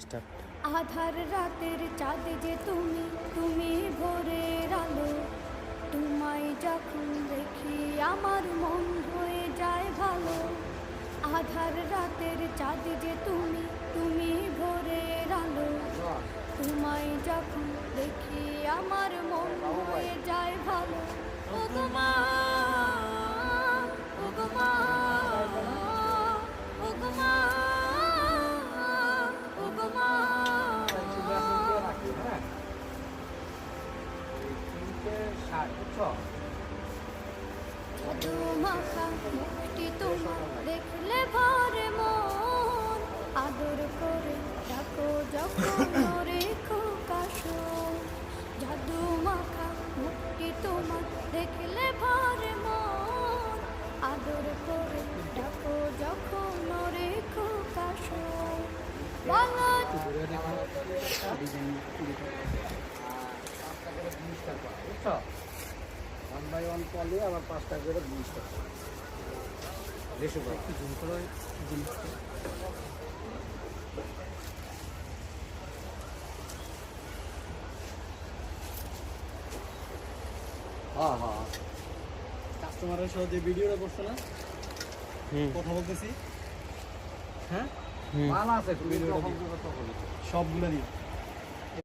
Start. আধার রাতের চাঁদ যে তুমি তুমি ভোরের আলো, তোমায় যখন দেখি আমার মন হয়ে যায় ভালো। আধার রাতের চাঁদ যে তুমি তুমি ভোরের আলো, তোমায় যখন দেখি আমার মন হয়ে যায় ভালো। ও গো মা, ও গো মা, ও গো মা, ও গো মা। জাদু মাখা মুখটি তোমার দেখলে ভরে মন, আদর করে ডাকো যখন রেখো কাশন। জাদু মাখা মুখটি তোমার দেখলে ভরে মন, আদর করে ডাকো যখন রেখো কাশন। বলো ওয়ান বাই ওয়ান কলে আবার 5 টাকা করে 20 টাকা দেশে একটু জুম করে জিনিসটা। হ্যাঁ হ্যাঁ, কাস্টমারের সাথে ভিডিওটা করছো না, কথা বলতেছি। হ্যাঁ মাল আছে, তুমি সবগুলো দিও।